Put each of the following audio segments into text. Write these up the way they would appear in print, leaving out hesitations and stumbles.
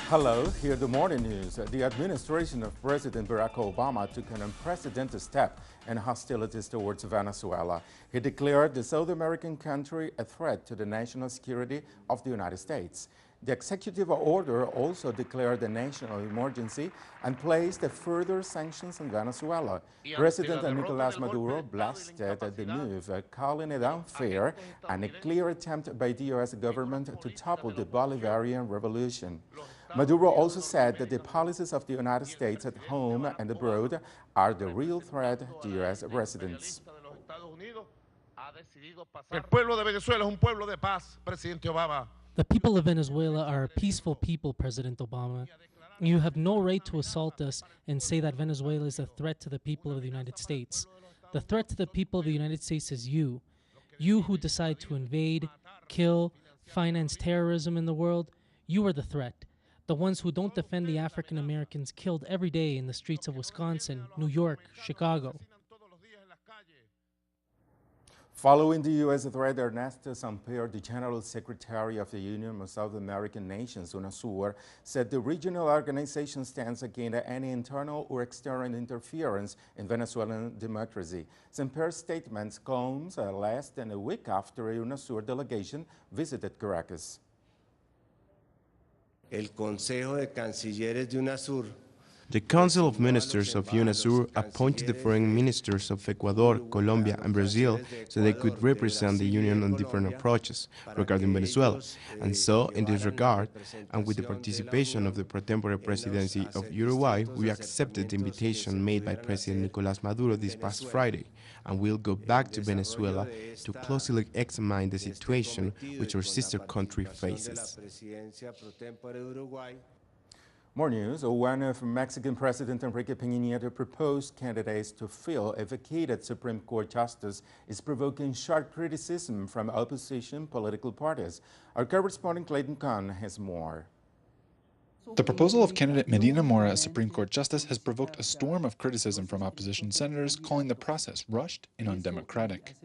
Hello, here the morning news. The administration of President Barack Obama took an unprecedented step in hostilities towards Venezuela. He declared the South American country a threat to the national security of the United States. The executive order also declared a national emergency and placed further sanctions on Venezuela. President Nicolás Maduro blasted the move, calling it unfair and a clear attempt by the U.S. government to topple the Bolivarian revolution. Maduro also said that the policies of the United States at home and abroad are the real threat to U.S. residents. El pueblo de Venezuela es un pueblo de paz, Presidente Obama. The people of Venezuela are a peaceful people, President Obama. You have no right to assault us and say that Venezuela is a threat to the people of the United States. The threat to the people of the United States is you. You who decide to invade, kill, finance terrorism in the world, you are the threat. The ones who don't defend the African Americans killed every day in the streets of Wisconsin, New York, Chicago. Following the U.S. threat, Ernesto Samper, the General Secretary of the Union of South American Nations, UNASUR, said the regional organization stands against any internal or external interference in Venezuelan democracy. Samper's statement comes less than a week after a UNASUR delegation visited Caracas. El Consejo de Cancilleres de UNASUR. The Council of Ministers of UNASUR appointed the foreign ministers of Ecuador, Colombia, and Brazil so they could represent the Union on different approaches regarding Venezuela. And so, in this regard, and with the participation of the pro tempore presidency of Uruguay, we accepted the invitation made by President Nicolás Maduro this past Friday, and we'll go back to Venezuela to closely examine the situation which our sister country faces. More news. One of Mexican President Enrique Peña Nieto proposed candidates to fill a vacated Supreme Court justice is provoking sharp criticism from opposition political parties. Our correspondent Clayton Kahn has more. The proposal of candidate Medina Mora as Supreme Court Justice has provoked a storm of criticism from opposition senators, calling the process rushed and undemocratic.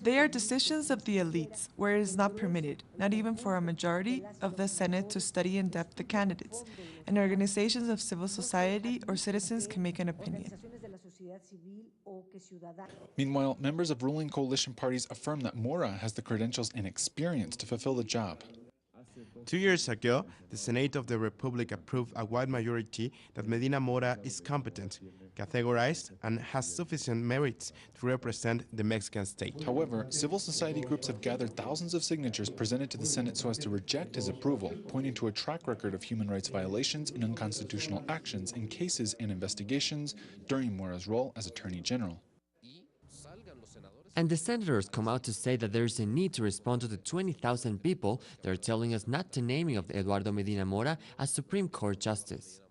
They are decisions of the elites, where it is not permitted, not even for a majority of the Senate, to study in depth the candidates, and organizations of civil society or citizens can make an opinion. Meanwhile, members of ruling coalition parties affirm that Mora has the credentials and experience to fulfill the job. 2 years ago, the Senate of the Republic approved a wide majority that Medina Mora is competent, categorized, and has sufficient merits to represent the Mexican state. However, civil society groups have gathered thousands of signatures presented to the Senate so as to reject his approval, pointing to a track record of human rights violations and unconstitutional actions in cases and investigations during Mora's role as Attorney General. And the senators come out to say that there is a need to respond to the 20,000 people that are telling us not to naming of Eduardo Medina Mora as Supreme Court Justice.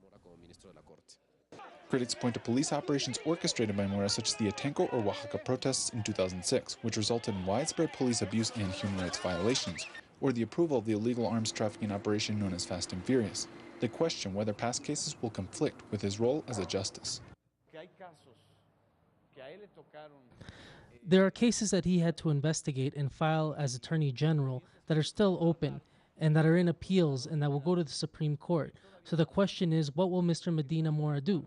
Critics point to police operations orchestrated by Mora, such as the Atenco or Oaxaca protests in 2006, which resulted in widespread police abuse and human rights violations, or the approval of the illegal arms trafficking operation known as Fast and Furious. They question whether past cases will conflict with his role as a justice. There are cases that he had to investigate and file as Attorney General that are still open and that are in appeals and that will go to the Supreme Court. So the question is, what will Mr. Medina Mora do?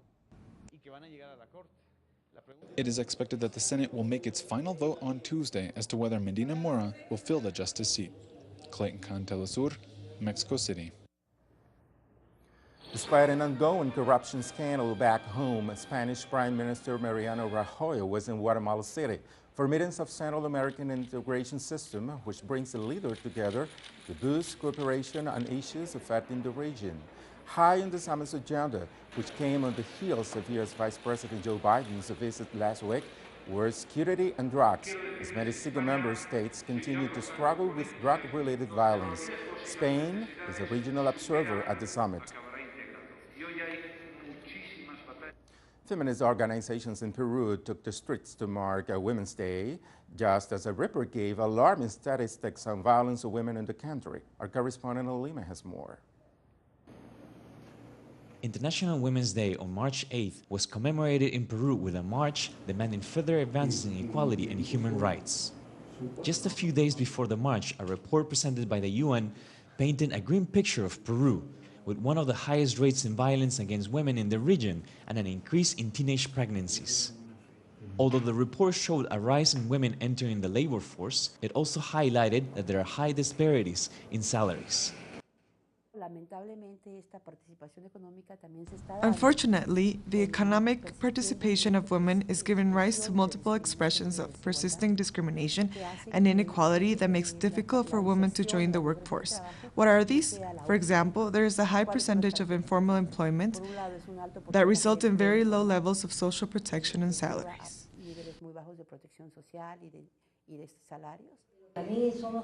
It is expected that the Senate will make its final vote on Tuesday as to whether Medina Mora will fill the justice seat. Clayton Kahn, teleSUR, Mexico City. Despite an ongoing corruption scandal back home, Spanish Prime Minister Mariano Rajoy was in Guatemala City for meetings of Central American Integration System, which brings the leaders together to boost cooperation on issues affecting the region. High on the summit's agenda, which came on the heels of U.S. Vice President Joe Biden's visit last week, were security and drugs, as many single member states continue to struggle with drug-related violence. Spain is a regional observer at the summit. Feminist organizations in Peru took the streets to mark Women's Day, just as a report gave alarming statistics on violence of women in the country. Our correspondent in Lima has more. International Women's Day on March 8th was commemorated in Peru with a march demanding further advances in equality and human rights. Just a few days before the march, a report presented by the UN painting a grim picture of Peru, with one of the highest rates in violence against women in the region and an increase in teenage pregnancies. Although the report showed a rise in women entering the labor force, it also highlighted that there are high disparities in salaries. Unfortunately, the economic participation of women is giving rise to multiple expressions of persisting discrimination and inequality that makes it difficult for women to join the workforce. What are these? For example, there is a high percentage of informal employment that result in very low levels of social protection and salaries.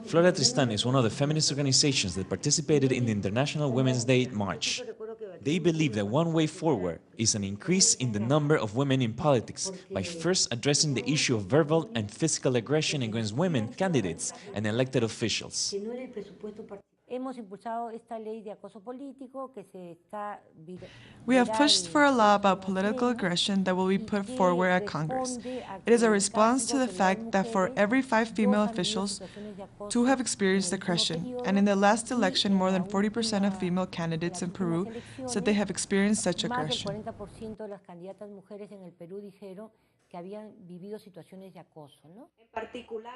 Flora Tristan is one of the feminist organizations that participated in the International Women's Day March. They believe that one way forward is an increase in the number of women in politics by first addressing the issue of verbal and physical aggression against women candidates and elected officials. We have pushed for a law about political aggression that will be put forward at Congress. It is a response to the fact that for every 5 female officials, 2 have experienced aggression, and in the last election, more than 40% of female candidates in Peru said they have experienced such aggression.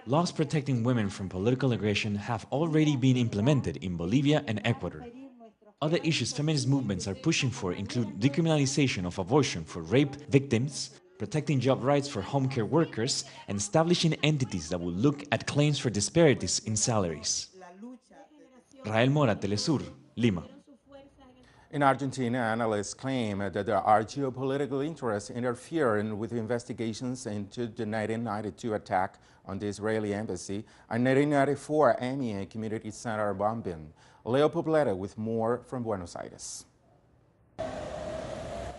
Laws protecting women from political aggression have already been implemented in Bolivia and Ecuador. Other issues feminist movements are pushing for include decriminalization of abortion for rape victims, protecting job rights for home care workers, and establishing entities that will look at claims for disparities in salaries. Rael Mora, teleSUR, Lima. In Argentina, analysts claim that there are geopolitical interests interfering with investigations into the 1992 attack on the Israeli embassy and 1994 AMIA Community Center bombing. Leo Poblete with more from Buenos Aires.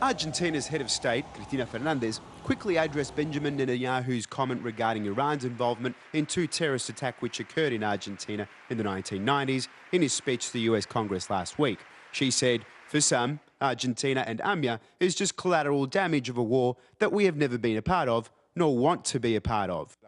Argentina's head of state, Cristina Fernandez, quickly addressed Benjamin Netanyahu's comment regarding Iran's involvement in 2 terrorist attacks which occurred in Argentina in the 1990s in his speech to the US Congress last week. She said, "For some, Argentina and AMIA is just collateral damage of a war that we have never been a part of, nor want to be a part of."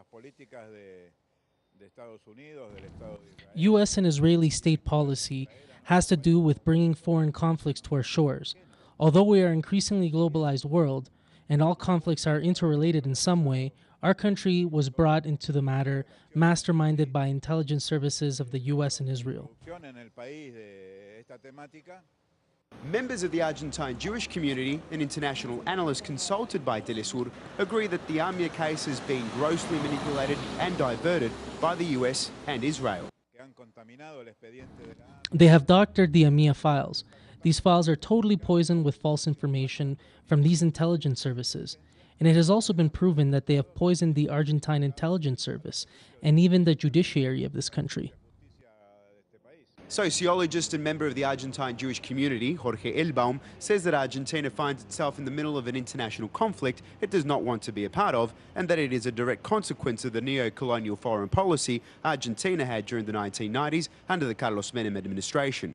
U.S. and Israeli state policy has to do with bringing foreign conflicts to our shores. Although we are an increasingly globalized world, and all conflicts are interrelated in some way, our country was brought into the matter, masterminded by intelligence services of the U.S. and Israel. Members of the Argentine Jewish community and international analysts consulted by teleSUR agree that the AMIA case has been grossly manipulated and diverted by the US and Israel. They have doctored the AMIA files. These files are totally poisoned with false information from these intelligence services. And it has also been proven that they have poisoned the Argentine intelligence service and even the judiciary of this country. Sociologist and member of the Argentine Jewish community, Jorge Elbaum, says that Argentina finds itself in the middle of an international conflict it does not want to be a part of, and that it is a direct consequence of the neo-colonial foreign policy Argentina had during the 1990s under the Carlos Menem administration.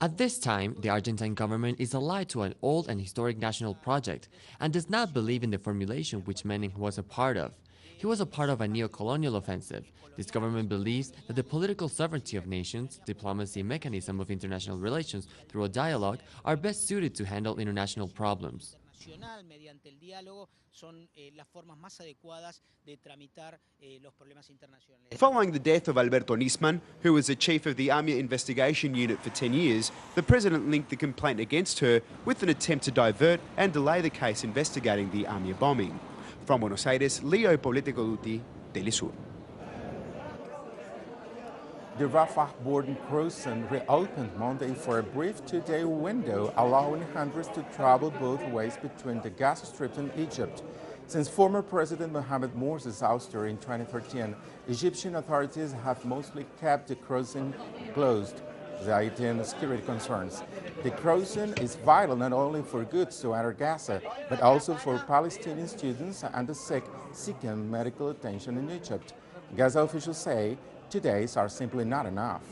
At this time, the Argentine government is allied to an old and historic national project and does not believe in the formulation which Menem was a part of. He was a part of a neo-colonial offensive. This government believes that the political sovereignty of nations, diplomacy, and mechanism of international relations through a dialogue are best suited to handle international problems. Following the death of Alberto Nisman, who was the chief of the AMIA investigation unit for 10 years, the president linked the complaint against her with an attempt to divert and delay the case investigating the AMIA bombing. From Buenos Aires, Leo Político, teleSUR. The Rafah border crossing reopened Monday for a brief 2-day window, allowing hundreds to travel both ways between the Gaza Strip and Egypt. Since former President Mohamed Morsi's ouster in 2013, Egyptian authorities have mostly kept the crossing closed, citing security concerns. The crossing is vital not only for goods to enter Gaza, but also for Palestinian students and the sick seeking medical attention in Egypt. Gaza officials say 2 days are simply not enough.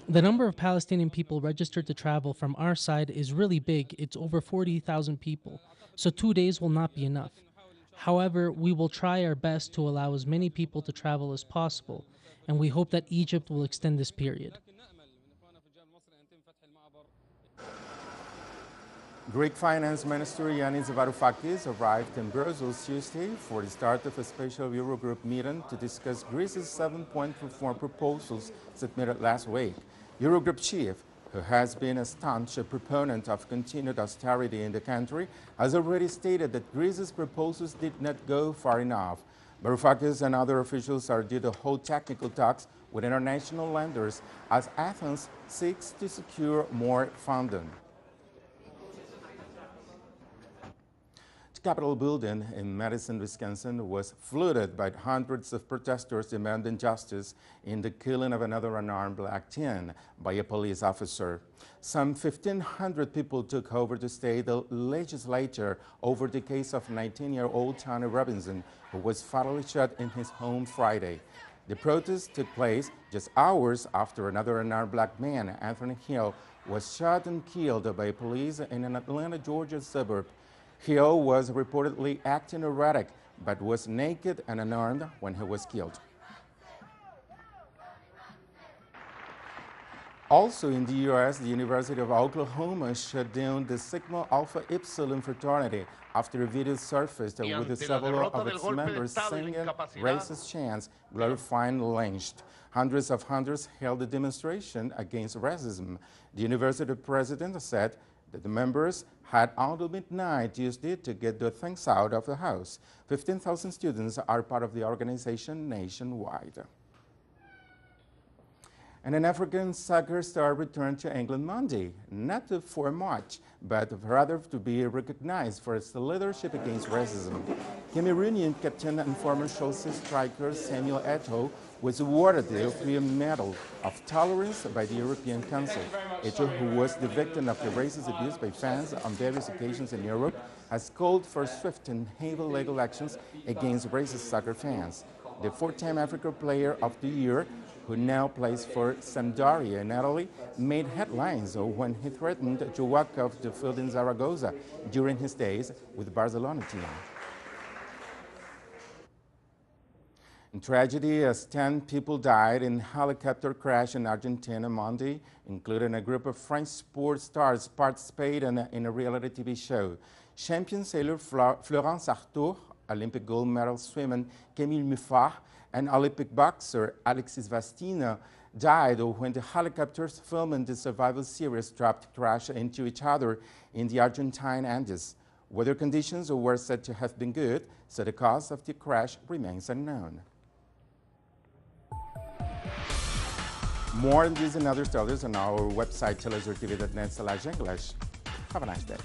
The number of Palestinian people registered to travel from our side is really big. It's over 40,000 people, so 2 days will not be enough. However, we will try our best to allow as many people to travel as possible, and we hope that Egypt will extend this period. Greek Finance Minister Yanis Varoufakis arrived in Brussels Tuesday for the start of a special Eurogroup meeting to discuss Greece's 7-point reform proposals submitted last week. Eurogroup chief, who has been a staunch proponent of continued austerity in the country, has already stated that Greece's proposals did not go far enough. Varoufakis and other officials are due to hold technical talks with international lenders as Athens seeks to secure more funding. The Capitol building in Madison, Wisconsin was flooded by hundreds of protesters demanding justice in the killing of another unarmed black teen by a police officer. Some 1,500 people took over to state legislature over the case of 19-year-old Tony Robinson, who was fatally shot in his home Friday. The protest took place just hours after another unarmed black man, Anthony Hill, was shot and killed by police in an Atlanta, Georgia suburb. Hill was reportedly acting erratic, but was naked and unarmed when he was killed. Also in the U.S., the University of Oklahoma shut down the Sigma Alpha Epsilon fraternity after a video surfaced with several of its members singing racist chants glorifying lynched. Hundreds of hunters held a demonstration against racism. The university president said that the members had until midnight Tuesday to get the things out of the house. 15,000 students are part of the organization nationwide. And an African soccer star returned to England Monday, not for a match, but rather to be recognized for its leadership against racism. Cameroonian captain and former Chelsea striker Samuel Eto'o was awarded the European Medal of Tolerance by the European Council. Eto'o, who was the victim of the racist abuse by fans on various occasions in Europe, has called for swift and heavy legal actions against racist soccer fans. The four-time Africa Player of the Year, who now plays for Sampdoria in Italy, made headlines when he threatened to walk off the field in Zaragoza during his days with the Barcelona team. In tragedy, as 10 people died in a helicopter crash in Argentina Monday, including a group of French sports stars participating in a reality TV show. Champion sailor Florence Artaud, Olympic gold medal swimmer Camille Muffat, and Olympic boxer Alexis Vastina died when the helicopters filming the survival series dropped crash into each other in the Argentine Andes. Weather conditions were said to have been good, so the cause of the crash remains unknown. More on these and other stories on our website, telesurtv.net/English. Have a nice day.